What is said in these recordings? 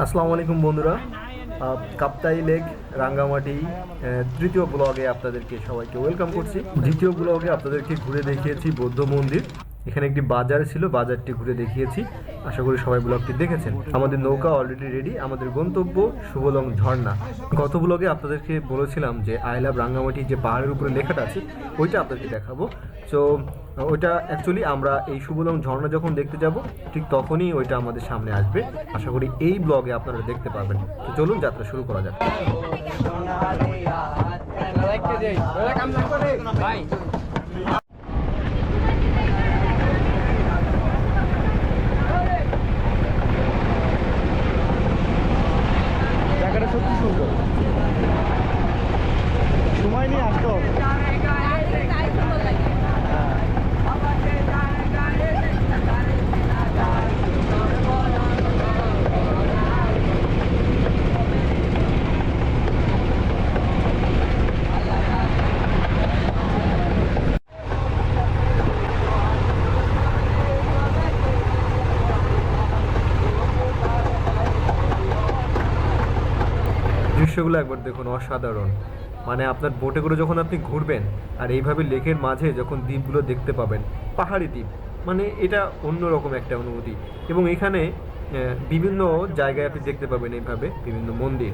আসসালামু আলাইকুম বন্ধুরা। কাপ্তাই লেক রাঙ্গামাটি তৃতীয় ব্লগে আপনাদেরকে সবাইকে ওয়েলকাম করছি। দ্বিতীয় ব্লগে আপনাদেরকে ঘুরে দেখিয়েছি বৌদ্ধ মন্দির। এখানে একটি বাজার ছিল, বাজারটি ঘুরে দেখিয়েছি। আশা করি সবাই ব্লগটি দেখেছেন। আমাদের নৌকা অলরেডি রেডি। আমাদের গন্তব্য শুভলং ঝর্ণা। গত ব্লগে আপনাদেরকে বলেছিলাম যে আই লাভ রাঙ্গামাটি যে পাহাড়ের উপরে লেখাটা আছে ওইটা আপনাদেরকে দেখাবো। সো ওইটা অ্যাকচুয়ালি আমরা এই শুভলং ঝর্ণা যখন দেখতে যাব ঠিক তখনই ওইটা আমাদের সামনে আসবে। আশা করি এই ব্লগে আপনারা দেখতে পাবেন। তো চলুন যাত্রা শুরু করা যাক। জায়গাটা সত্যি সুন্দর, সময় নিয়ে আসতে হবে। দৃশ্যগুলো একবার দেখুন, অসাধারণ। মানে আপনার বোটে করে যখন আপনি ঘুরবেন আর এইভাবে লেকের মাঝে যখন দ্বীপগুলো দেখতে পাবেন, পাহাড়ি দ্বীপ, মানে এটা অন্যরকম একটা অনুভূতি। এবং এখানে বিভিন্ন জায়গায় আপনি দেখতে পাবেন এইভাবে বিভিন্ন মন্দির।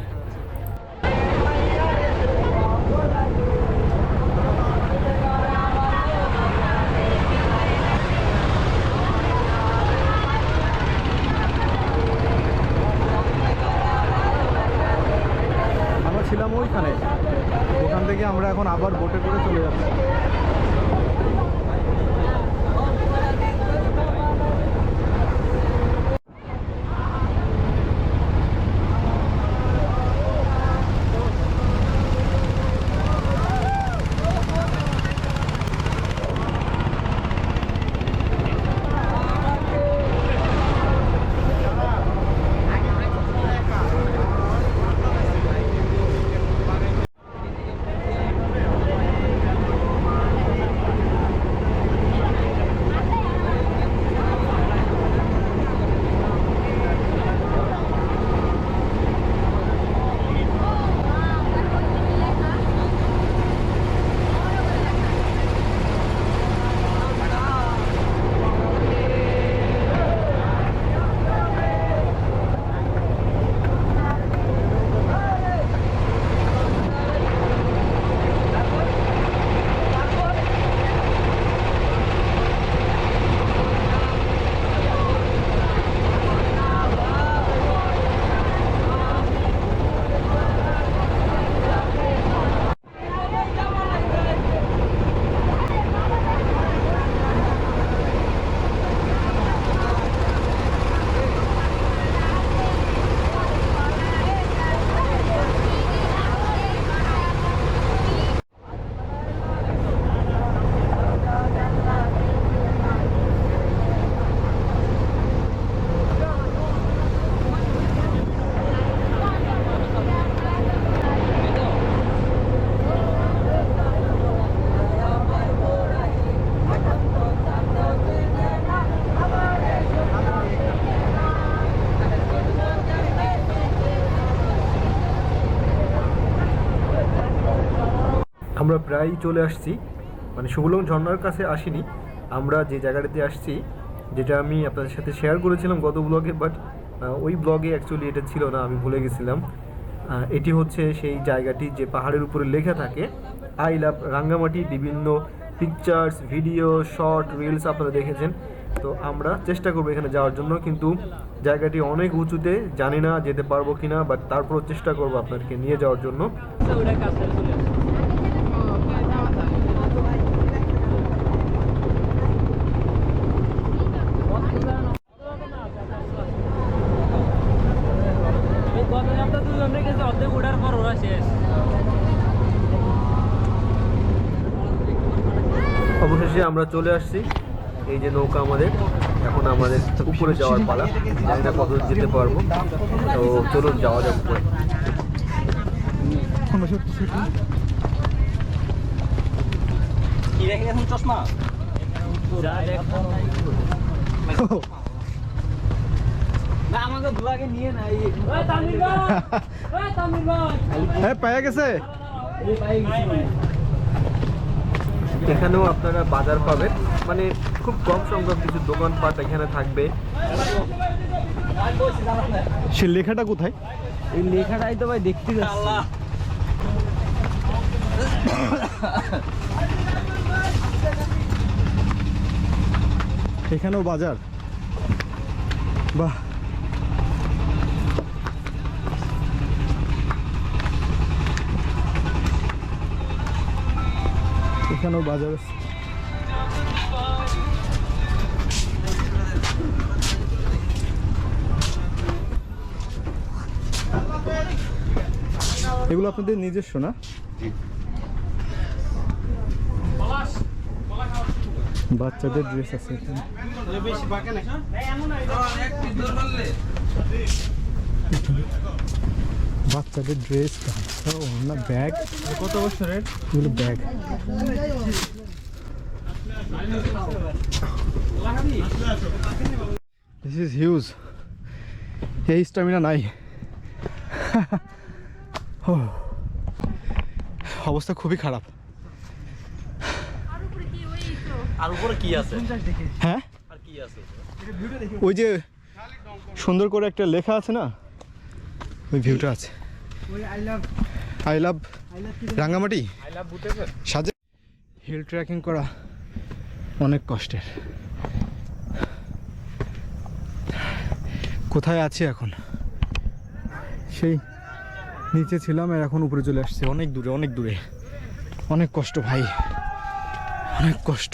আমরা ছিলাম ওইখানে, ওখান থেকে আমরা এখন আবার বোটে করে চলে যাচ্ছি। আমরা প্রায় চলে আসছি, মানে শুভলং ঝর্ণার কাছে আসিনি। আমরা যে জায়গাটাতে আসছি, যেটা আমি আপনাদের সাথে শেয়ার করেছিলাম গত ব্লগে, বাট ওই ব্লগে অ্যাকচুয়ালি এটা ছিল না, আমি ভুলে গেছিলাম। এটি হচ্ছে সেই জায়গাটি যে পাহাড়ের উপরে লেখা থাকে আই লাভ রাঙ্গামাটি। বিভিন্ন পিকচার্স, ভিডিও, শর্ট, রিলস আপনারা দেখেছেন। তো আমরা চেষ্টা করবো এখানে যাওয়ার জন্য, কিন্তু জায়গাটি অনেক উঁচুতে, জানি না যেতে পারবো কিনা, বাট তারপরও চেষ্টা করবো আপনাদেরকে নিয়ে যাওয়ার জন্য। অবশেষে আমরা চলে আসছি। এই যে নৌকা আমাদের, এখন আমাদের উপরে যাওয়ার পালা। জানি না কত যেতে পারবো, তো চলুন যাওয়া যাক উপরে। চশমা হ্যাঁ পাওয়া গেছে। এখানেও আপনারা বাজার পাবেন, মানে খুব কম সংখ্যক কিছু দোকানপাট এখানে থাকবে। সে লেখাটা কোথায়? এই লেখাটাই তো ভাই দেখতে যাচ্ছি। এখানেও বাজার, বাহ। এখানেও বাজার আছে। এগুলো আপনাদের নিজস্ব না? বাচ্চাদের ড্রেস আছে এখানে। বাচ্চাদের ড্রেস, না ব্যাগ। কত বছরের এগুলো ব্যাগ। This is huge. এই স্টামিনা নাই। অবস্থা খুবই খারাপ। আর উপরে কি আছে? হ্যাঁ, আর কি আছে? ওই যে সুন্দর করে একটা লেখা আছে না, ওই ভিউটা আছে। I love Rangamati. সাজে হিল ট্রেকিং করা অনেক কষ্টের। কোথায় আছি এখন? সেই নিচে ছিলাম আর এখন উপরে চলে আসছে, অনেক দূরে অনেক দূরে। অনেক কষ্ট ভাই, অনেক কষ্ট।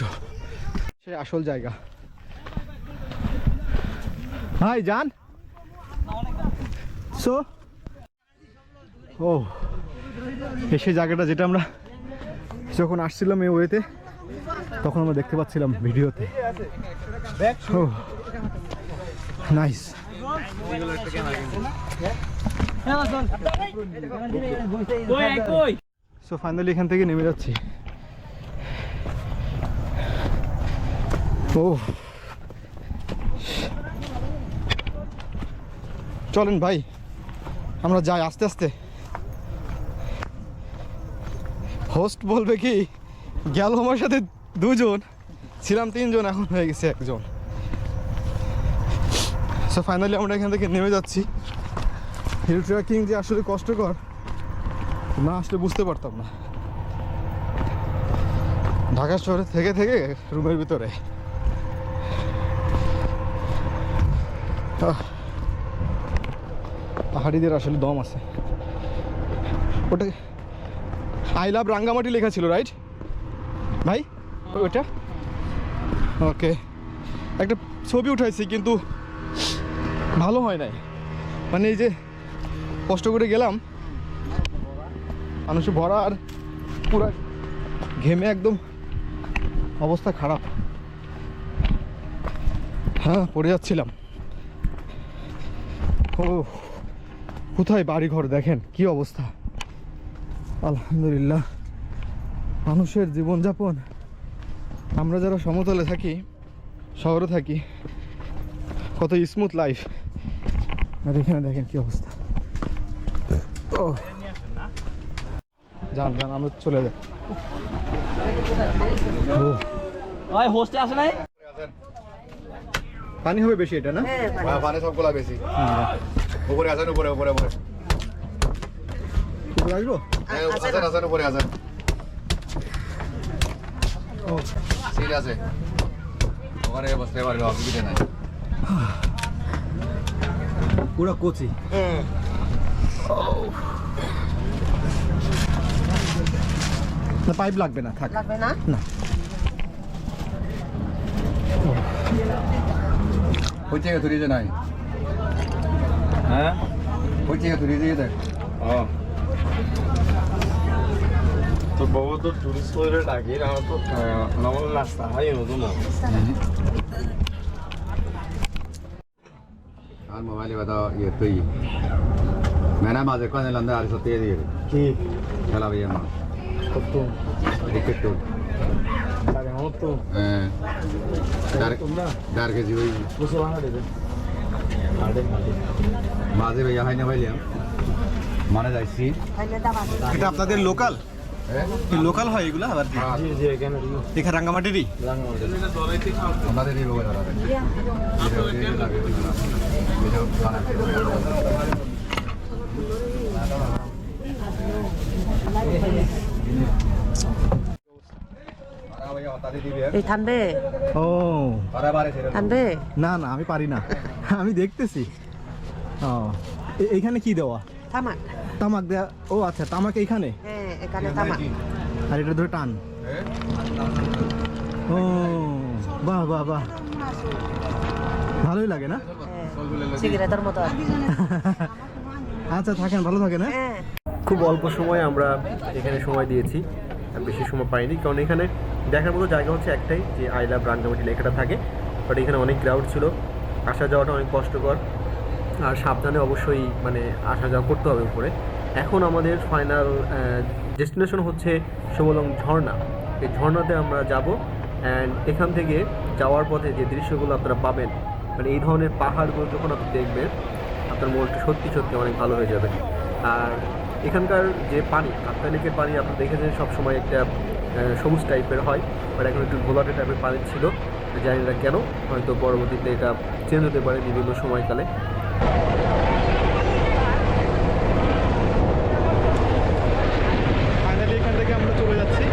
সে আসল জায়গা ভাই যান। সো ও এসে জায়গাটা যেটা আমরা যখন আসছিলাম এই ওয়েতে তখন আমরা দেখতে পাচ্ছিলাম ভিডিওতে। ও নাইস। সো ফাইনালি এখান থেকে নেমে যাচ্ছি। ও চলেন ভাই আমরা যাই আস্তে আস্তে। হোস্ট বলবে কি গেল আমার সাথে দুজন, ছিলাম তিনজন, এখন হয়ে গেছে একজন। সো ফাইনালি আমরা এখান থেকে নেমে যাচ্ছি। হিল ট্রেকিং যে আসলে কষ্টকর না আসলে বুঝতে পারতাম না। ঢাকা শহরে থেকে থেকে রুমের ভিতরে পাহাড়িদের আসলে দম আছে। ওটা আই লাভ রাঙ্গামাটি লেখা ছিল রাইট ভাই? ওটা ওকে, একটা ছবি উঠাইছি কিন্তু ভালো হয় নাই। মানে এই যে কষ্ট করে গেলাম, মানুষে ভরা আর পুরা ঘেমে একদম অবস্থা খারাপ। হ্যাঁ পড়ে যাচ্ছিলাম। ও কোথায় বাড়ি ঘর দেখেন কি অবস্থা। আলহামদুলিল্লাহ মানুষের জীবনযাপন, আমরা যারা সমতলে থাকি শহরে থাকি কত স্মুথ লাইফ, আর এখানে দেখেন কি অবস্থা। ও যান যান আমরা চলে যাই। ভাই হোস্টে আসে নাই? পানি হবে বেশি এটা না? পানি সবগুলা বেশি। উপরে আছেন, উপরে উপরে উপরে আসবো। আছেন আছেন উপরে আছেন। ও সিট আছে ওখানে বসতে পারবে, অসুবিধা নাই। পুরো কোচি। না পাইপ লাগবে না, থাক লাগবে না। না। ওই থেকে ধরিয়ে যে নাই, হ্যাঁ ওই থেকে ধরিয়ে দিয়ে দেখ। তো বাবা তো টুরিস্ট করে ডাকি, আমার তো নর্মাল নাস্তা হয় নতুন। আর মোবাইলে बताओ ये तो ही मैंने माजे को ने लंदे आ रही सत्य दी কি चला भैया मां কত टिकट तो আরে আমার তো डार डार के जी वही বসে বাংলা দেবে। মাঝে ভাইয়া হয় না ভাইলাম মানে যাইছি এটা আপনাদের লোকাল লোকাল হয় এগুলো আবার কি? এখানে রাঙ্গামাটিরই আমাদের এই বগুড়া এই ঠান্ডে ও ঠান্ডে না না আমি পারি না আমি দেখতেছি ও এইখানে কি দেওয়া তামাক তামাক দেওয়া ও আচ্ছা তামাক এইখানে হ্যাঁ এখানে তামাক আর এটা ধরে টান ও বাহ বাহ বাহ ভালোই লাগে না সিগারেটের মতো আর কি। আচ্ছা থাকেন ভালো থাকেন হ্যাঁ হ্যাঁ খুব অল্প সময় আমরা এখানে সময় দিয়েছি, আর বেশি সময় পাইনি, কারণ এখানে দেখার মতো জায়গা হচ্ছে একটাই, যে আই লাভ রাঙ্গামাটি লেখাটা থাকে। বাট এখানে অনেক ক্রাউড ছিল, আসা যাওয়াটা অনেক কষ্টকর, আর সাবধানে অবশ্যই মানে আসা যাওয়া করতে হবে উপরে। এখন আমাদের ফাইনাল ডেস্টিনেশন হচ্ছে সুবলং ঝর্ণা। এই ঝর্ণাতে আমরা যাব, অ্যান্ড এখান থেকে যাওয়ার পথে যে দৃশ্যগুলো আপনারা পাবেন, মানে এই ধরনের পাহাড়গুলো যখন আপনি দেখবেন, আপনার মনটা সত্যি সত্যি অনেক ভালো হয়ে যাবে। আর এখানকার যে পানি, কাপ্তাই লেকের পানি আপনি দেখেছেন সবসময় একটা সবুজ টাইপের হয়, বাট এখন একটু ঘোলাটে টাইপের পানি ছিল, জানি না কেন, হয়তো পরবর্তীতে এটা চেঞ্জ হতে পারে বিভিন্ন সময়কালে। ফাইনালি এখান থেকে আমরা চলে যাচ্ছি।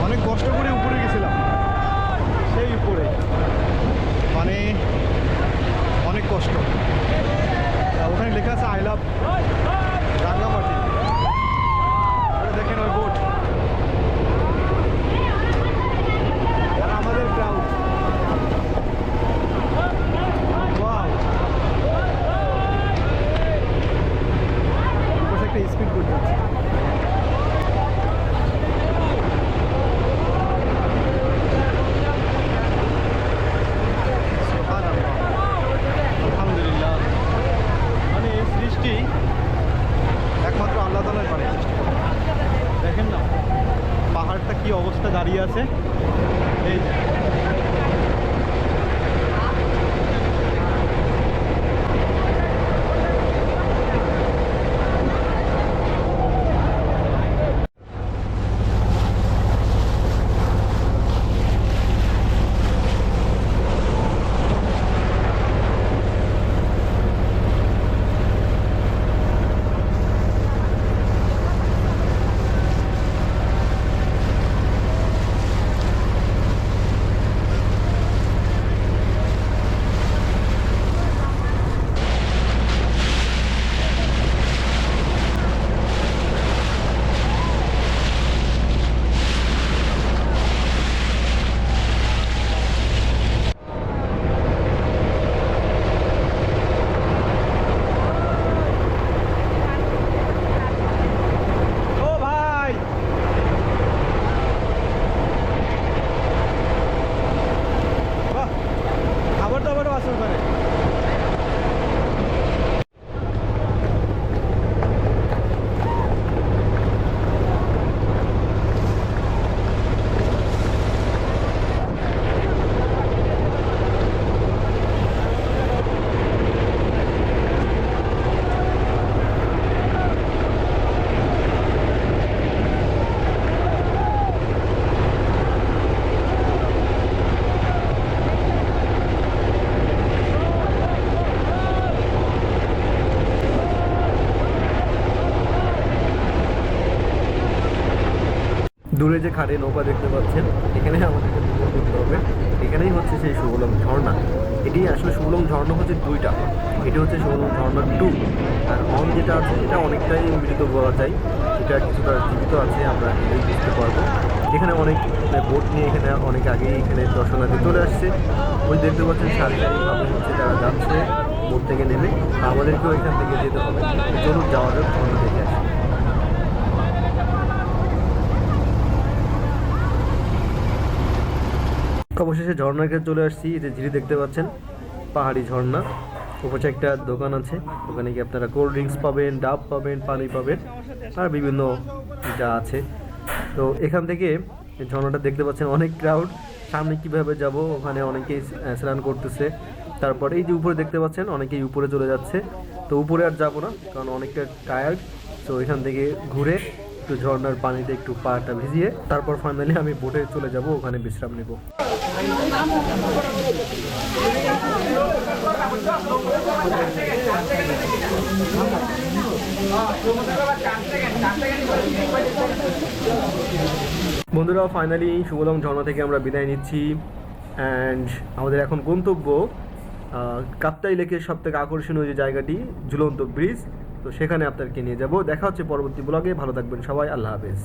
অনেক কষ্ট করে উপরে গেছিলাম, সেই উপরে মানে অনেক কষ্ট। ওখানে লেখা আছে আই লাভ রাঙ্গামাটি। দেখেন ওই বোট, আর আমাদের ক্রাউড। ওয়াও, একটা স্পিড বোট যাচ্ছে। আলহামদুলিল্লাহ, মানে এই সৃষ্টি একমাত্র আল্লাহ তাআলাই পারে। দেখেন না পাহাড়টা কি অবস্থা দাঁড়িয়ে আছে। এই দূরে যে খাড়ে নৌকা দেখতে পাচ্ছেন, এখানে আমাদেরকে ভ্রমণ করতে হবে। এখানেই হচ্ছে সেই সুবলং ঝর্ণা। এটি আসলে সুবলং ঝর্ণা হচ্ছে দুইটা, এটি হচ্ছে সুবলং ঝর্ণা 2, আর অন যেটা আছে এটা অনেকটাই মৃত বলা যায়, এটা কিছুটা জীবিত আছে, আমরা এটাই বুঝতে পারবো। এখানে অনেক বোট নিয়ে এখানে অনেক আগেই এখানে দর্শনার্থী চলে আসছে। ওই দেখতে পাচ্ছেন সারি সারিভাবে হচ্ছে তারা যাচ্ছে বোট থেকে নেমে, আমাদেরকেও এখান থেকে যেতে হবে। চলুন যাওয়া যাক, ঝর্ণা দেখে আসি। অবশেষে ঝর্ণার কাছে চলে আসছি। এই যে ঝিরি দেখতে পাচ্ছেন, পাহাড়ি ঝর্ণা। ওপাশে একটা দোকান আছে, ওখানে গিয়ে আপনারা কোল্ড ড্রিঙ্কস পাবেন, ডাব পাবেন, পানি পাবেন, আর বিভিন্ন যা আছে। তো এখান থেকে ঝর্ণাটা দেখতে পাচ্ছেন, অনেক ক্রাউড। সামনে কিভাবে যাব, ওখানে অনেকেই স্নান করতেছে, তারপর এই যে উপরে দেখতে পাচ্ছেন অনেকেই উপরে চলে যাচ্ছে, তো উপরে আর যাবো না কারণ অনেকটা টায়ার্ড। তো এখান থেকে ঘুরে একটু ঝর্ণার পানিতে একটু পাটা ভিজিয়ে তারপর ফাইনালি আমি বোটে চলে যাব, ওখানে বিশ্রাম নেব। বন্ধুরা ফাইনালি সুবলং ঝর্ণা থেকে আমরা বিদায় নিচ্ছি অ্যান্ড আমাদের এখন গন্তব্য কাপ্তাই লেকের সব থেকে আকর্ষণীয় যে জায়গাটি ঝুলন্ত ব্রিজ, তো সেখানে আপনাদেরকে নিয়ে যাব। দেখা হচ্ছে পরবর্তী ব্লগে, ভালো থাকবেন সবাই, আল্লাহ হাফেজ।